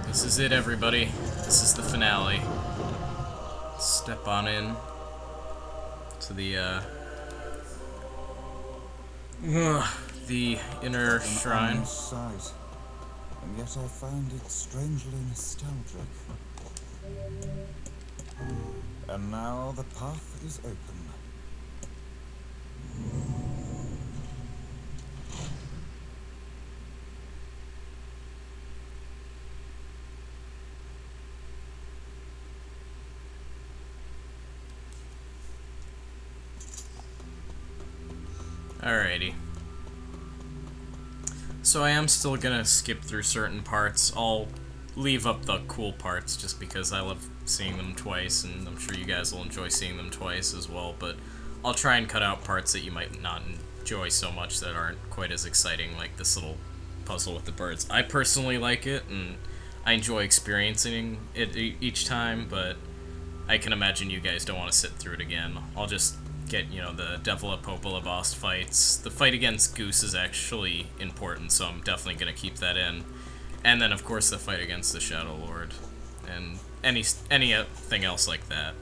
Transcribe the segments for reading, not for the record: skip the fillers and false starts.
This is it, everybody. This is the finale. Step on in to the inner shrine. Sight, and yet I find it strangely nostalgic. And now the path is open. Alrighty. So I am still gonna skip through certain parts. I'll leave up the cool parts just because I love seeing them twice, and I'm sure you guys will enjoy seeing them twice as well, but I'll try and cut out parts that you might not enjoy so much that aren't quite as exciting, like this little puzzle with the birds. I personally like it, and I enjoy experiencing it each time, but I can imagine you guys don't want to sit through it again. I'll just get, the Devola Popola boss fights. The fight against Goose is actually important, so I'm definitely going to keep that in. And then, of course, the fight against the Shadowlord. And anything else like that.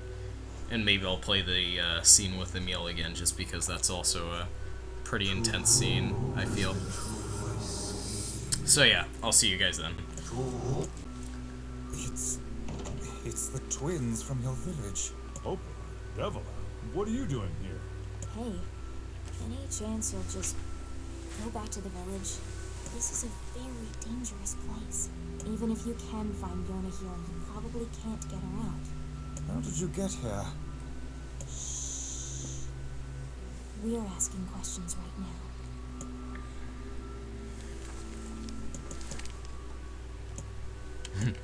And maybe I'll play the scene with Emil again, just because that's also a pretty intense scene, I feel. So yeah, I'll see you guys then. It's the twins from your village. Oh, Devola, what are you doing here? Hey, any chance you'll just go back to the village? This is a very dangerous place. Even if you can find Yona here, you probably can't get her out. How did you get here? We're asking questions right now.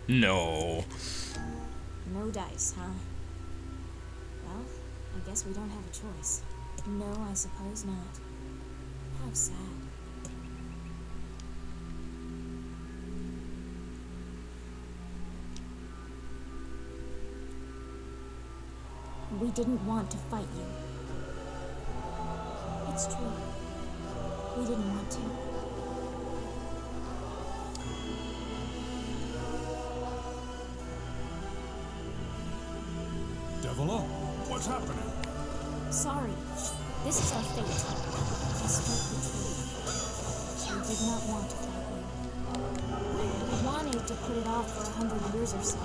No. No dice, huh? Well, I guess we don't have a choice. No, I suppose not. How sad. We didn't want to fight you. It's true. We didn't want to. Devola, what's happening? Sorry. This is our fate. We spoke the truth. We did not want to fight you. We wanted to put it off for 100 years or so.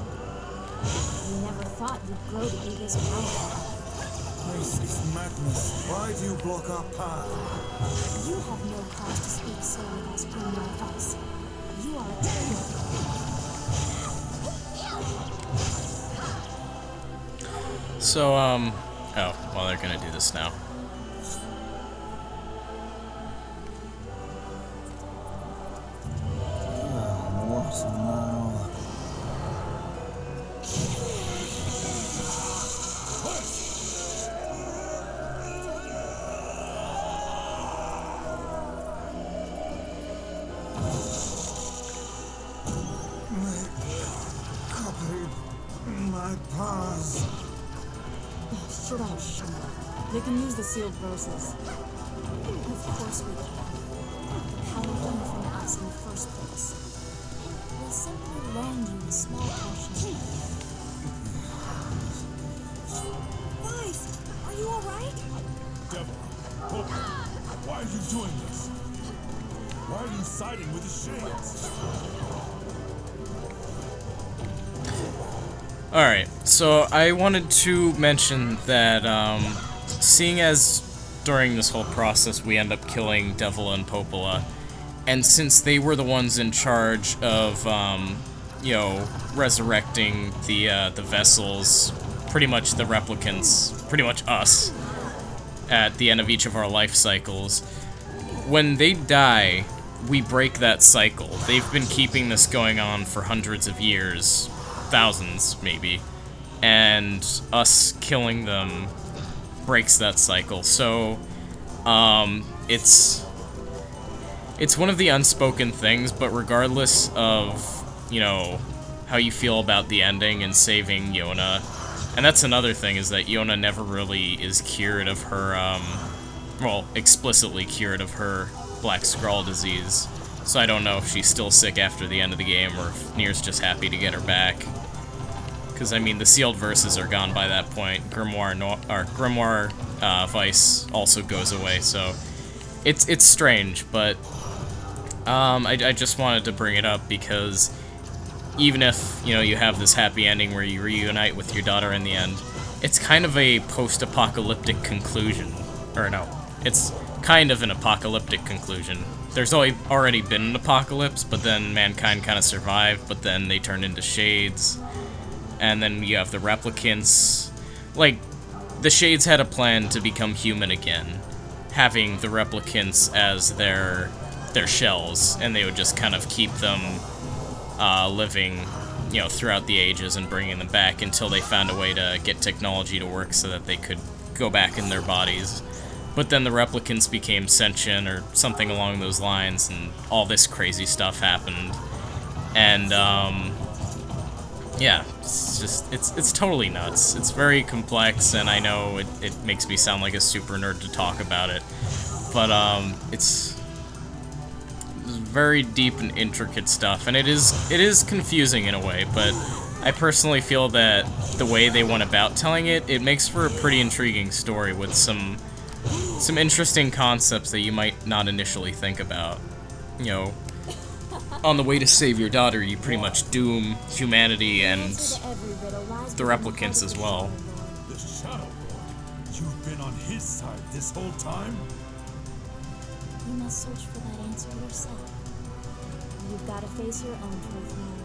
We never thought you'd grow to be this powerful. This is madness. Why do you block our path? You have no cause to speak so with us criminal advice. You are a traitor. So, oh, well, they're gonna do this now. What now? My paws. Shush. They can use the sealed verses. Of course we can. How did you from us in the first place? We'll simply lend you a small portion. Guys, are you alright? Devola, Popola, why are you doing this? Why are you siding with the Shades? Alright, so I wanted to mention that, seeing as during this whole process we end up killing Devola and Popola, and since they were the ones in charge of, resurrecting the vessels, pretty much the replicants, pretty much us, at the end of each of our life cycles, when they die, we break that cycle. They've been keeping this going on for hundreds of years, thousands maybe, and us killing them breaks that cycle. So it's one of the unspoken things, but regardless of how you feel about the ending and saving Yona, and that's another thing, is that Yona never really is cured of her explicitly cured of her Black Scrawl disease. So I don't know if she's still sick after the end of the game, or if Nier's just happy to get her back. Because, I mean, the sealed verses are gone by that point. Grimoire Vice also goes away, so it's strange, but I just wanted to bring it up because even if, you know, you have this happy ending where you reunite with your daughter in the end, it's kind of a post-apocalyptic conclusion. Or no, it's kind of an apocalyptic conclusion. There's already been an apocalypse, but then mankind kind of survived, but then they turned into shades. And then you have the replicants. Like, the Shades had a plan to become human again, having the replicants as their shells, and they would just kind of keep them living, you know, throughout the ages and bringing them back until they found a way to get technology to work so that they could go back in their bodies. But then the replicants became sentient or something along those lines, and all this crazy stuff happened. And, yeah, it's totally nuts. It's very complex, and I know it makes me sound like a super nerd to talk about it, but it's very deep and intricate stuff, and it is confusing in a way, but I personally feel that the way they went about telling it makes for a pretty intriguing story with some interesting concepts that you might not initially think about. You know, on the way to save your daughter, you pretty much doom humanity and the replicants as well. The Shadowlord. You've been on his side this whole time? You must search for that answer yourself. You've got to face your own truth now.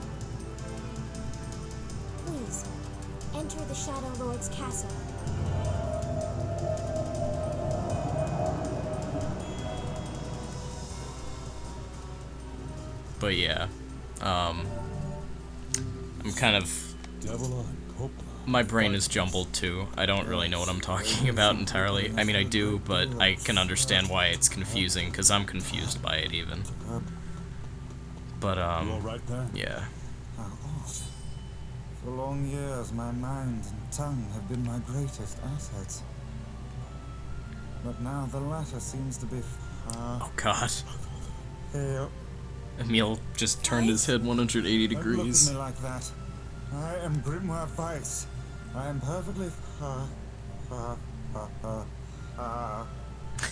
Please, enter the Shadowlord's castle. But yeah, I'm kind of... Devola Popola. My brain is jumbled too. I don't really know what I'm talking about entirely. I mean, I do, but I can understand why it's confusing, because I'm confused by it even. But, You all right there? yeah. How odd. For long years, my mind and tongue have been my greatest assets. But now the latter seems to be far Oh god. here. Emil just turned his head 180 Don't look degrees. at me like that. I am Grimoire Vice. I am perfectly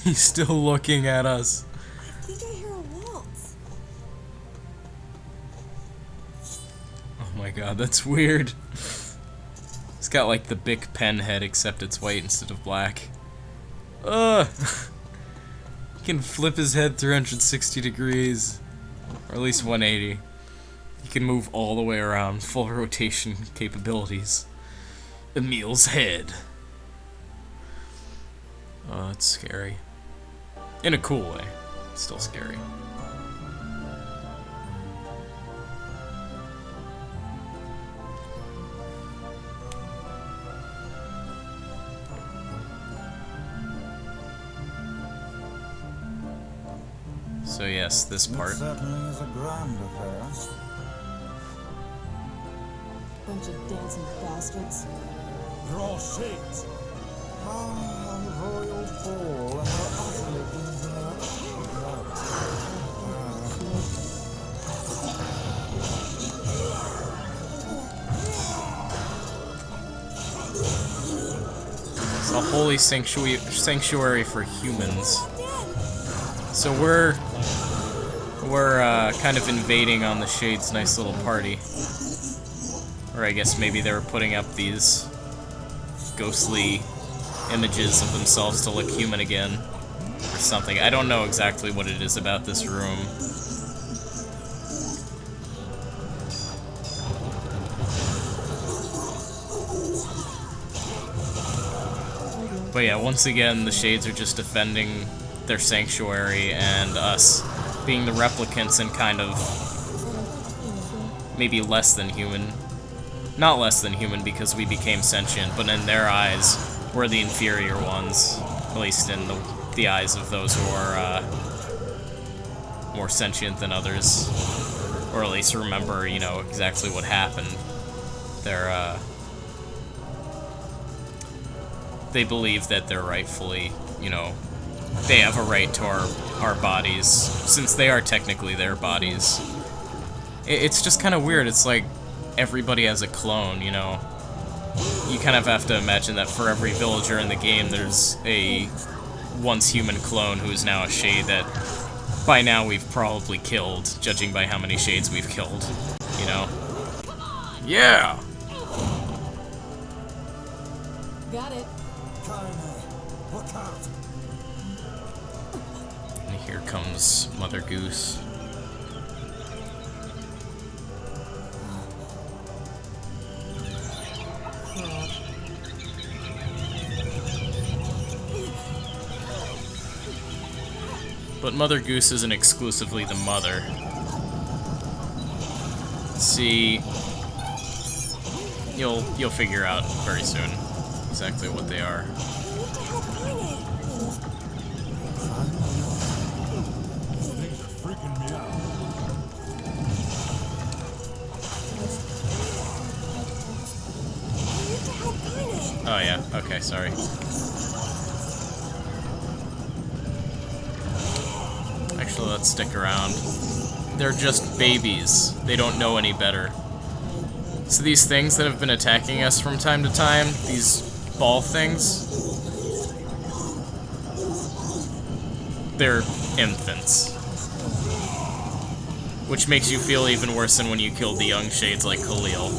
He's still looking at us. I think I hear a waltz. Oh my god, that's weird. It's got like the Bic pen head, except it's white instead of black. Ugh! He can flip his head 360 degrees. Or at least 180. He can move all the way around, full rotation capabilities. Emil's head. Oh, that's scary. In a cool way. Still scary. So yes, this part. It certainly is a grand affair. Bunch of dancing bastards. They're all shades. Ah, royal ball, how utterly It's a holy sanctuary for humans. So we're kind of invading on the Shades' nice little party. Or I guess maybe they were putting up these ghostly images of themselves to look human again. Or something. I don't know exactly what it is about this room. But yeah, once again, the Shades are just defending their sanctuary, and us being the replicants and kind of maybe less than human. Not less than human because we became sentient, but in their eyes, we're the inferior ones. At least in the eyes of those who are more sentient than others. Or at least remember, you know, exactly what happened. They believe that they're rightfully, you know, they have a right to our bodies, since they are technically their bodies. It's just kind of weird. It's like everybody has a clone, you know? You kind of have to imagine that for every villager in the game, there's a once human clone who's now a shade that by now we've probably killed, judging by how many shades we've killed, you know? Yeah! Got it. Kaine, look out! And here comes Mother Goose. But Mother Goose isn't exclusively the mother. See, you'll figure out very soon exactly what they are. Things are freaking me out. Oh yeah, okay, sorry. Actually, let's stick around. They're just babies. They don't know any better. So these things that have been attacking us from time to time, these ball things, they're infants. Which makes you feel even worse than when you killed the young shades like Khalil.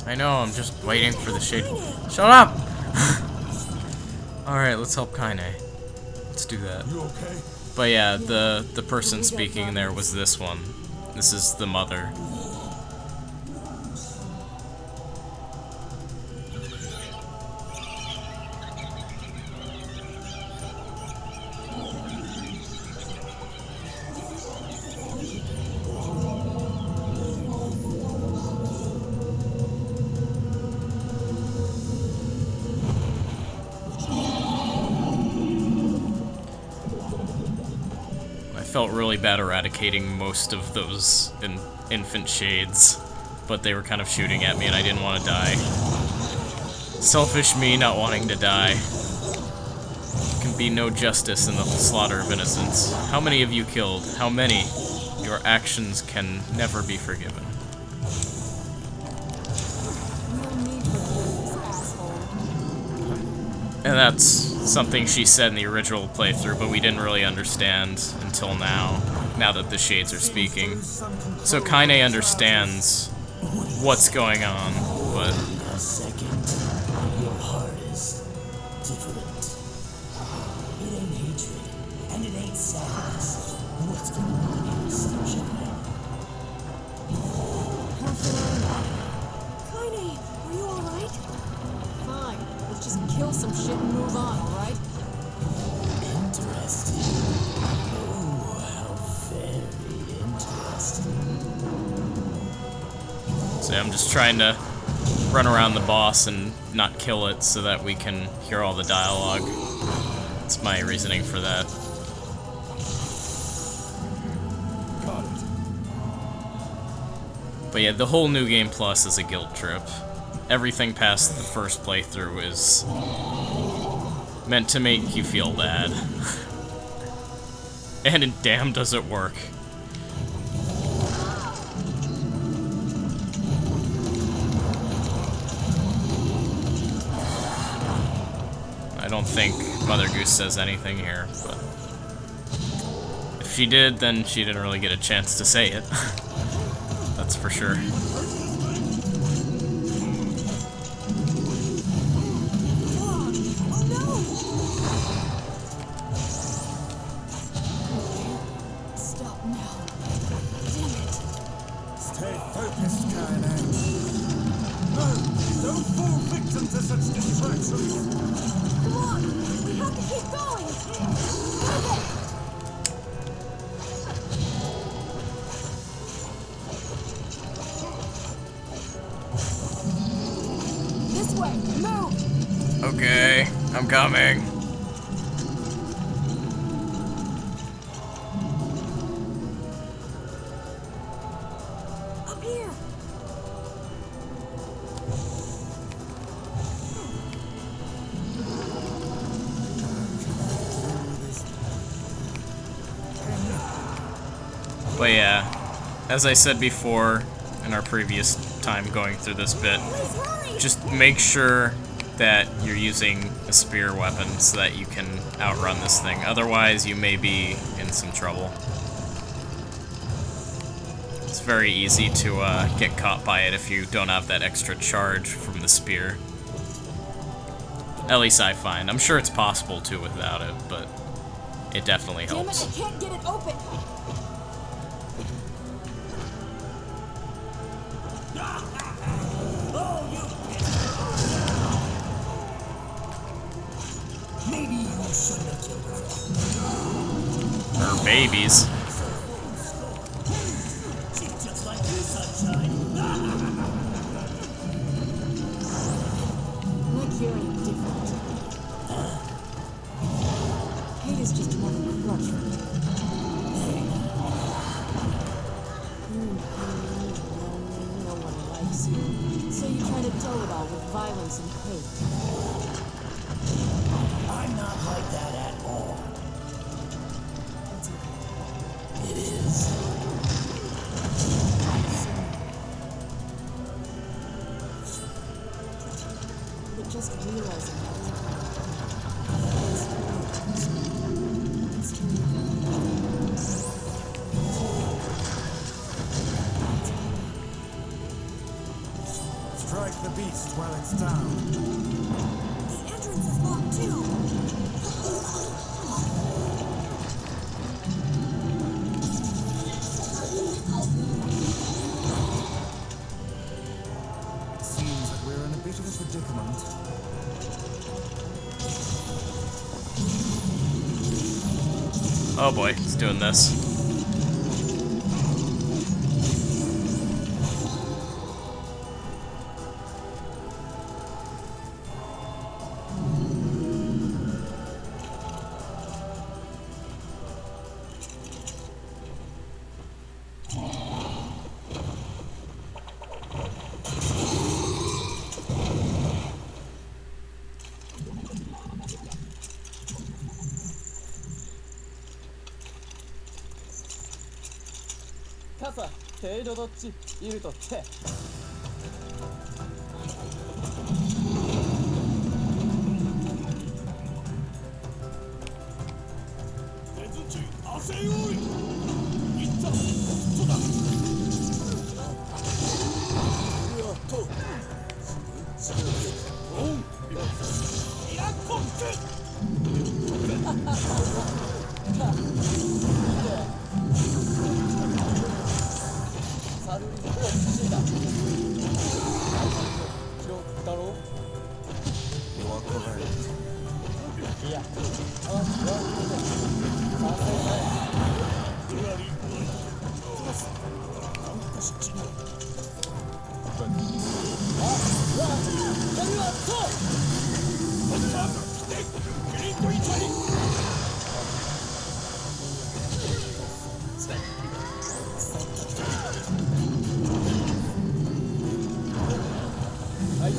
I know, I'm just waiting for the shade. Shut up! Alright, let's help Kaine. Let's do that. You okay? But yeah, the person speaking there was this one. This is the mother. I felt really bad eradicating most of those infant shades, but they were kind of shooting at me and I didn't want to die. Selfish me not wanting to die. There can be no justice in the slaughter of innocents. How many have you killed? How many? Your actions can never be forgiven. And that's something she said in the original playthrough, but we didn't really understand until now that the shades are speaking. So Kaine understands what's going on, but... A second, your heart is different. It ain't hatred, and it ain't sadness. What's going on is sunshine. Kaine, are you alright? Fine. Let's just kill some shit and move on, alright? Interesting. Oh, how very interesting. So I'm just trying to run around the boss and not kill it so that we can hear all the dialogue. That's my reasoning for that. Got it. But yeah, the whole New Game Plus is a guilt trip. Everything past the first playthrough is meant to make you feel bad. And damn does it work. I don't think Mother Goose says anything here, but if she did, then she didn't really get a chance to say it. That's for sure. Stop now. Damn it. Stay focused, Kaine. No, don't fall victim to such distractions. Come on! We have to keep going! This way. Move. Okay, I'm coming. But yeah, as I said before in our previous time going through this bit, just make sure that you're using a spear weapon so that you can outrun this thing. Otherwise, you may be in some trouble. It's very easy to get caught by it if you don't have that extra charge from the spear. At least I find. I'm sure it's possible to without it, but it definitely helps. Damn it, I can't get it open! Maybe you shouldn't have killed her. They're babies. She's just like you, sunshine. Like hearing it different. Hate is just another crutch for me. No one likes you. So you try to dull it all with violence and hate. I'm not like that at all. That's okay. It is. But just realizing that Strike the beast while it's down. The entrance is locked too. It seems that we're in a bit of a predicament. Oh boy, he's doing this. Kasa, 程度どっちいるとって。手づち汗よい。いった。そうだ。うわっと。おん。いやこっサルリスを死んだ。記録だろう。 You are correct. いや、あわせは賛成だよ。つまりなんかしちまう。うわ、やるわ、そう。こっちは来て。キリッと痛い。はい、さ。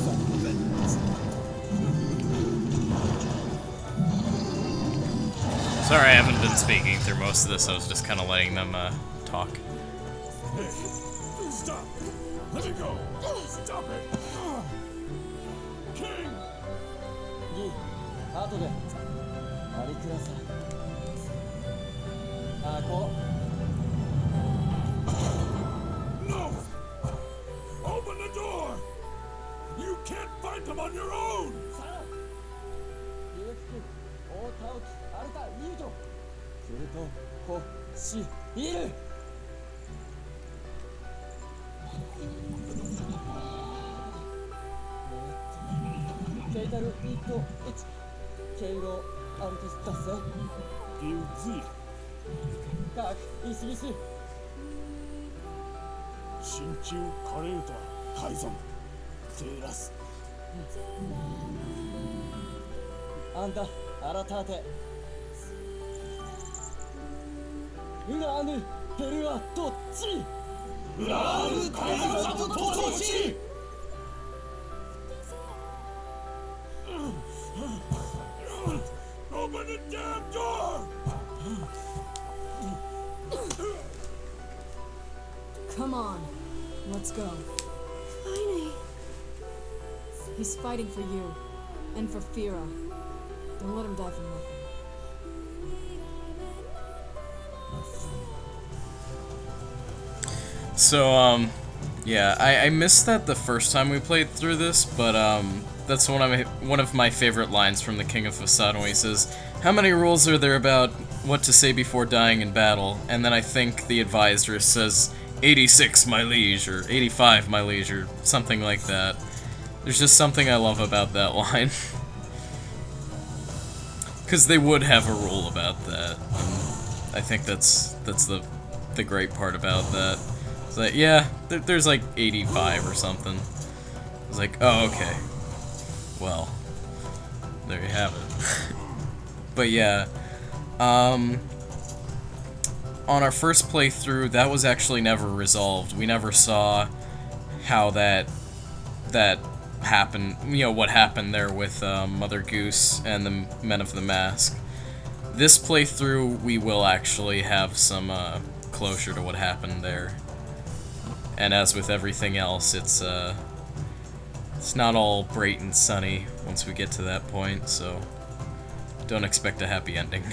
Sorry, I haven't been speaking through most of this. I was just kind of letting them talk. Hey, stop. Let me go. Stop it. King. いい、後で。ありください。あ、こう。 No! Open the door! You can't fight them on your own! 気がつく大田をあれたいいとするとこしいるケイタルイート1ケイロアルテスタセ You Z. カークイシギシ真鍮カレータ改造テーラスあんたあらたてウラーヌペルアどっちウラールカイザとトトチ Open the damn door! Let's go. Heine. He's fighting for you. And for Fira. Don't let him die for nothing. So, yeah, I missed that the first time we played through this, but, that's one of my favorite lines from the King of Facade when he says, "How many rules are there about what to say before dying in battle?" And then I think the advisor says, 86, my liege, or 85, my liege, or something like that. There's just something I love about that line. Because they would have a rule about that. And I think that's the great part about that. It's like, yeah, there's like 85 or something. It's like, oh, okay. Well, there you have it. But yeah, on our first playthrough, that was actually never resolved. We never saw how that happened, you know, what happened there with Mother Goose and the Men of the Mask. This playthrough, we will actually have some closure to what happened there. And as with everything else, it's not all bright and sunny once we get to that point, so don't expect a happy ending.